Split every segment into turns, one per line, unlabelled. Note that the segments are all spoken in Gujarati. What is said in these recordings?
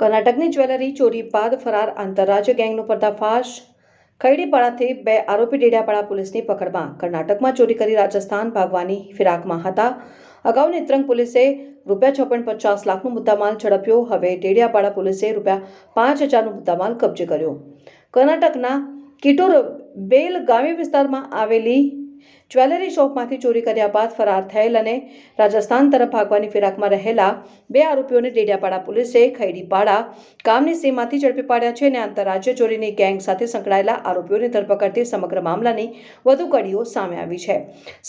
કર્ણાટકની જ્વેલરી ચોરી બાદ ફરાર આંતરરાજ્ય ગેંગનો પર્દાફાશ. ખૈડીપાડાથી 2 આરોપી ડેડિયાપાડા પોલીસની પકડમાં. કર્ણાટકમાં ચોરી કરી રાજસ્થાન ભાગવાની ફિરાકમાં હતા. અગાઉ નેત્રંગ પોલીસે ₹56.50 લાખનો મુદ્દામાલ ઝડપ્યો. હવે ડેડિયાપાડા પોલીસે ₹5,000નો મુદ્દામાલ કબજે કર્યો. કર્ણાટકના કિટોર બેલગાવી વિસ્તારમાં આવેલી જ્વેલરી શોપમાંથી ચોરી કર્યા બાદ ફરાર થયેલ અને રાજસ્થાન તરફ ભાગવાની ફિરાકમાં રહેલા 2 આરોપીઓને ડેડિયાપાડા પોલીસે ખૈડીપાડા ગામની સીમમાંથી ઝડપી પાડ્યા છે અને આંતરરાજ્ય ચોરીની ગેંગ સાથે સંકળાયેલા આરોપીઓની ધરપકડથી સમગ્ર મામલાની વધુ કડીઓ સામે આવી છે.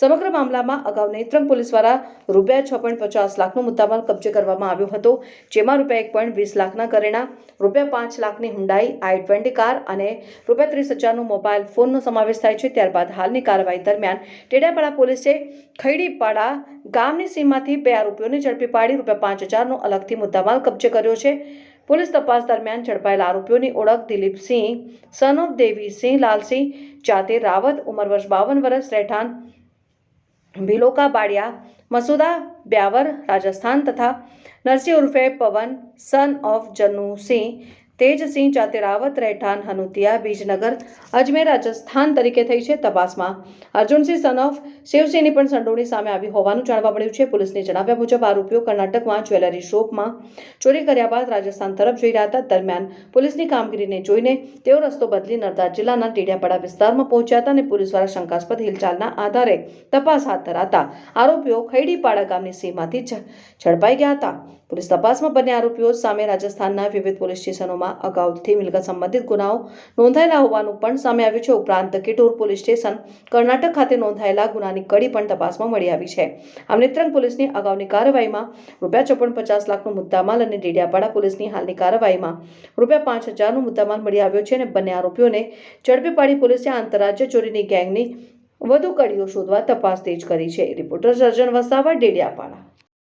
સમગ્ર મામલામાં અગાઉ નેત્રંગ પોલીસ દ્વારા ₹6.50 લાખનો મુદ્દામાલ કબજે કરવામાં આવ્યો હતો, જેમાં ₹1.20 લાખના ઘરેણાં, ₹5 લાખની હુન્ડાઈ i20 કાર અને ₹30,000નો મોબાઈલ ફોનનો સમાવેશ થાય છે. ત્યારબાદ હાલની કાર્યવાહી દરમિયાન ડેડિયાપાડા પોલીસે ખૈડીપાડા ગામની સીમમાંથી 2 આરોપીઓને ઝડપી પાડી ₹5,000નો અલગથી મુદ્દામાલ કબજે કર્યો છે. પોલીસ તપાસ દરમિયાન ઝડપાયેલા આરોપીઓની ઓળખ દિલીપસિંહ સન ઓફ દેવીસિંહ લાલસિંહ જાતે રાવત, ઉંમર વર્ષ 52 વર્ષ, રહેઠાણ ભીલોકા બાડિયા, મસુદા બ્યાવર, રાજસ્થાન તથા નરસિંહ ઉર્ફે પવન સન ઓફ જન્નુસિંહ તેજસિંહ જાતે રાવત, રહેઠાણ હનુતિયા, બીજનગર, અજમેર, રાજસ્થાન તરીકે થઈ છે. તપાસમાં અર્જુનસિંહ સન ઓફ શિવસિંહની પણ સંડોવણી સામે આવી હોવાનું જાણવા મળ્યું છે. પોલીસને જણાવ્યા મુજબ આરોપીઓ કર્ણાટકમાં જ્વેલરી શોપમાં ચોરી કર્યા બાદ રાજસ્થાન તરફ જઈ રહ્યા હતા. દરમિયાન પોલીસની કામગીરીને જોઈને તેઓ રસ્તો બદલી નર્મદા જિલ્લાના ડેડિયાપાડા વિસ્તારમાં પહોંચ્યા હતા અને પોલીસ દ્વારા શંકાસ્પદ હિલચાલના આધારે તપાસ હાથ ધરાતા આરોપીઓ ખૈડીપાડા ગામની સીમમાંથી ઝડપાઈ ગયા હતા. પોલીસ તપાસમાં બંને આરોપીઓ સામે રાજસ્થાનના વિવિધ પોલીસ સ્ટેશનોમાં અગાઉથી મિલકત સંબંધિત ગુનાઓ નોંધાયેલા હોવાનું પણ સામે આવ્યું છે. ઉપરાંત કિટોર પોલીસ સ્ટેશન કર્ણાટક ખાતે નોંધાયેલા ગુનાની કડી પણ તપાસમાં મળી આવી છે. આમ નેત્રંગ પોલીસની અગાઉની કાર્યવાહીમાં ₹56.50 લાખનો મુદ્દામાલ અને ડેડિયાપાડા પોલીસની હાલની કાર્યવાહીમાં ₹5,000નો મુદ્દામાલ મળી આવ્યો છે અને બંને આરોપીઓને ઝડપી પાડી પોલીસે આંતરરાજ્ય ચોરીની ગેંગની વધુ કડીઓ શોધવા તપાસ તેજ કરી છે. રિપોર્ટર સર્જન વસાવા, ડેડિયાપાડા.